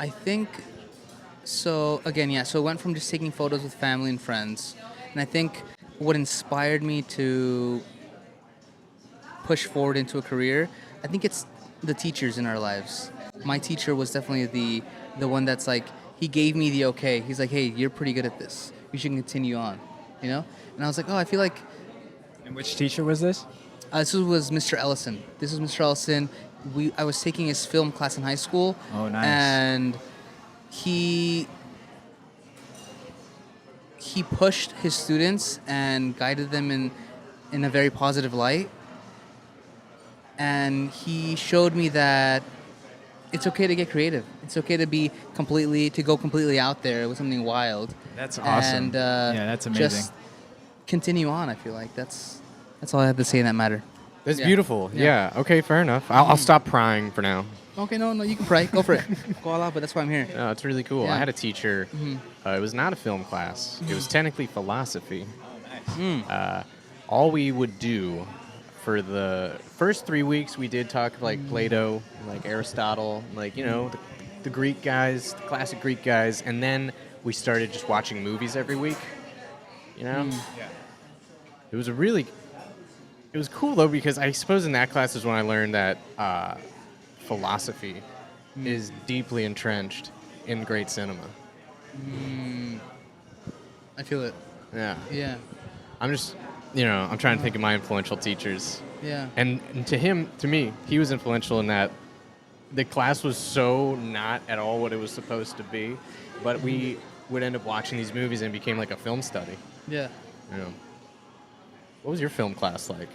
I think so. Again, yeah. So it went from just taking photos with family and friends, and I think what inspired me to push forward into a career, I think it's the teachers in our lives. My teacher was definitely the one that's like he gave me the okay. He's like, hey, you're pretty good at this. You should continue on, you know. And I was like, oh, I feel like And which teacher was this? this was Mr. Ellison. This was Mr. Ellison. I was taking his film class in high school. Oh, nice. And he pushed his students and guided them in a very positive light. And he showed me that it's okay to get creative. It's okay to go completely out there with something wild. That's awesome. And yeah, that's amazing. just continue on. I feel like that's all I have to say in that matter. That's Yeah. beautiful. Yeah. Yeah. Okay, fair enough. I'll stop prying for now. Okay, no, you can pray. Go for it. Go all out, but that's why I'm here. No, it's really cool. Yeah. I had a teacher. It was not a film class. It was technically philosophy. All we would do for the first 3 weeks, we did talk like Plato, like Aristotle, like, you know, the Greek guys, the classic Greek guys. And then we started just watching movies every week, you know? Yeah. It was cool though, because I suppose in that class is when I learned that philosophy is deeply entrenched in great cinema. I feel it. Yeah. Yeah. I'm just, I'm trying to think of my influential teachers. Yeah. And to me, he was influential in that the class was so not at all what it was supposed to be, but we would end up watching these movies and it became like a film study. Yeah. What was your film class like?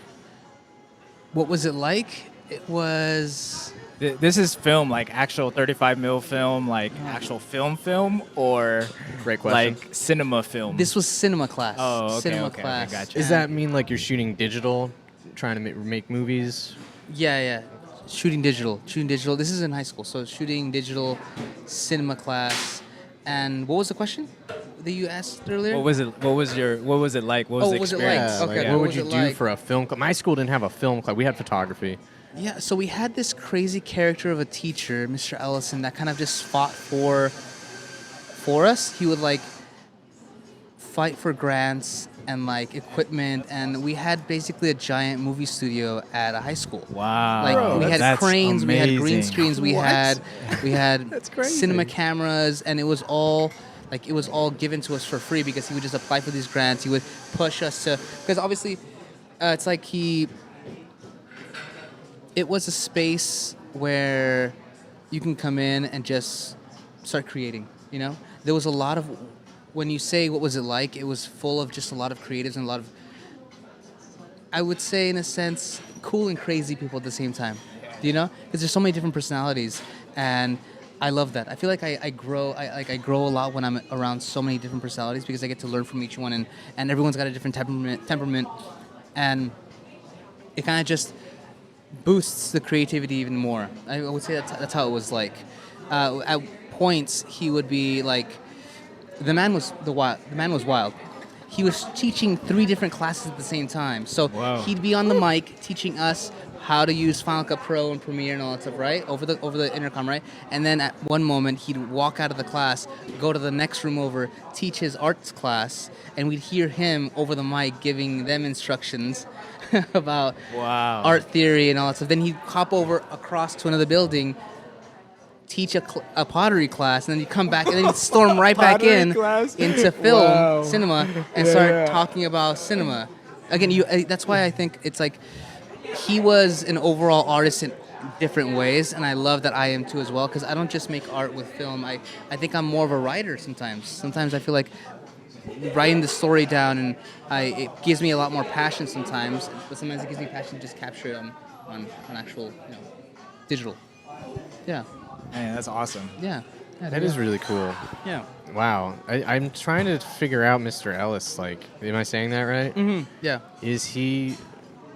What was it like? It was This is film, like actual 35 mil film, like actual film, or Great question. like cinema film. this was cinema class. Oh, okay, Cinema okay, class. gotcha. Does that mean like you're shooting digital, trying to make movies? Yeah. Shooting digital. This is in high school, so shooting digital, cinema class. And what was the question that you asked earlier? What was it? What was it like? What was the was it like? experience? Okay, Like, what what would was you it do like? for a film class? My school didn't have a film class. We had photography. Yeah, so we had this crazy character of a teacher, Mr. Ellison, that kind of just fought for us. He would like fight for grants and like equipment, and we had basically a giant movie studio at a high school. Wow. Like we had that's cranes, we had green amazing. screens, we had That's crazy. cinema cameras, and it was all given to us for free because he would just apply for these grants. He would push us to, because obviously it's like it was a space where you can come in and just start creating, you know? There was a lot of, when you say what was it like, it was full of just a lot of creatives and a lot of, I would say in a sense, cool and crazy people at the same time, you know? Because there's so many different personalities, and I love that. I feel like I grow a lot when I'm around so many different personalities because I get to learn from each one, and everyone's got a different temperament, and it kind of just boosts the creativity even more. I would say that's how it was like. At points, he would be like, the man was wild. He was teaching 3 different classes at the same time. So Wow. he'd be on the mic teaching us how to use Final Cut Pro and Premiere and all that stuff, right? Over the intercom, right? And then at one moment, he'd walk out of the class, go to the next room over, teach his arts class, and we'd hear him over the mic giving them instructions about Wow. art theory and all that stuff. Then he'd hop over across to another building, teach a pottery class, and then he'd come back and then he'd storm right back Pottery in class? into film, Wow. cinema, and start talking about cinema. Again, that's why I think it's like he was an overall artist in different ways, and I love that I am too as well, because I don't just make art with film. I think I'm more of a writer sometimes. Sometimes I feel like writing the story down, and it gives me a lot more passion sometimes, but sometimes it gives me passion to just capture it on actual, digital. Yeah. Man, that's awesome. Yeah. That is really cool. Yeah. Wow. I'm trying to figure out Mr. Ellis. Like, am I saying that right? Mm-hmm. Yeah. Is he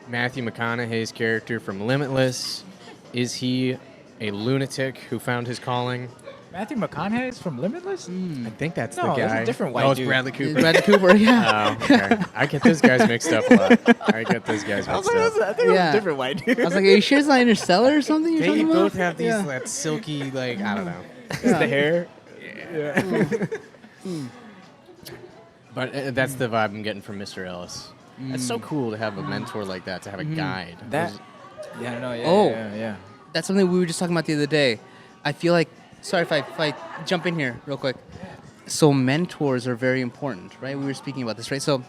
Matthew McConaughey's character from Limitless? Is he a lunatic who found his calling? Matthew McConaughey is from Limitless? I think that's No, the it's a guy. different white oh, it's dude. Bradley Cooper. Bradley Cooper, yeah. Oh, okay. I get those guys mixed up a lot. I get those guys I was mixed like, up. I think it was Yeah. a different white dude. I was like, are you sure it's not Interstellar or something you're They talking both about? have these Yeah. that silky, like, I don't know. the hair. But that's the vibe I'm getting from Mr. Ellis. It's so cool to have a mentor like that, to have a guide. That. Yeah, no, yeah. Oh. Yeah. That's something we were just talking about the other day. I feel like, sorry if I jump in here real quick. So mentors are very important, right? We were speaking about this, right? So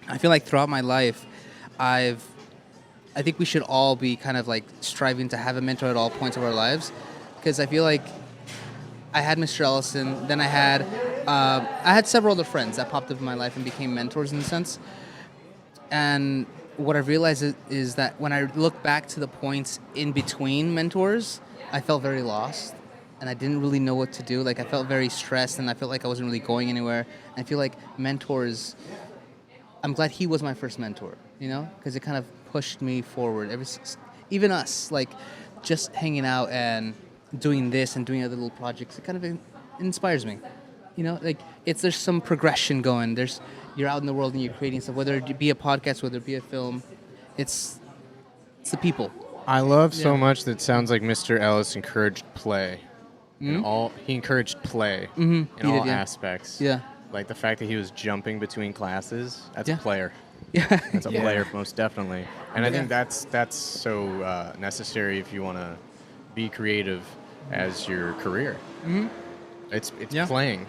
I feel like throughout my life, I think we should all be kind of like striving to have a mentor at all points of our lives, because I feel like I had Mr. Ellison, then I had several other friends that popped up in my life and became mentors in a sense. And what I've realized is that when I look back to the points in between mentors, I felt very lost and I didn't really know what to do. Like I felt very stressed and I felt like I wasn't really going anywhere. I feel like mentors, I'm glad he was my first mentor, you know, because it kind of pushed me forward. Even us, like just hanging out and doing this and doing other little projects, it kind of inspires me. You know, like there's some progression going. You're out in the world and you're creating stuff, whether it be a podcast, whether it be a film. It's the people. I love so Yeah. much that it sounds like Mr. Ellis encouraged play. He encouraged play in He did, all yeah. aspects. Yeah. Like the fact that he was jumping between classes, that's Yeah. a player. Yeah. That's a Yeah. player, most definitely. And I Yeah. think that's so necessary if you want to be creative as your career. It's Yeah. playing.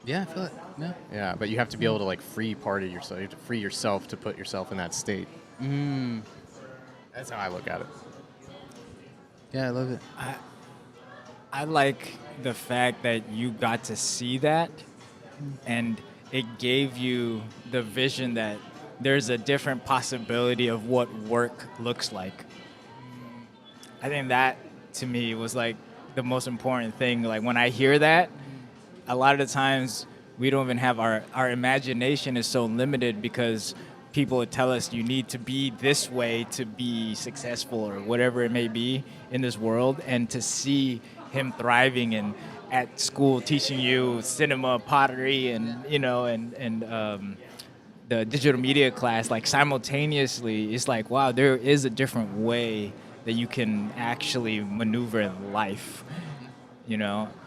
Yeah, I feel it. Yeah. Yeah, but you have to be able to like free part of yourself. You have to free yourself to put yourself in that state. That's how I look at it. Yeah, I love it. I like the fact that you got to see that and it gave you the vision that there's a different possibility of what work looks like. I think that to me was like the most important thing. Like when I hear that, a lot of the times we don't even have our imagination is so limited because people would tell us you need to be this way to be successful or whatever it may be in this world, and to see him thriving and at school teaching you cinema, pottery, and the digital media class, like simultaneously, it's like, wow, there is a different way that you can actually maneuver in life, you know?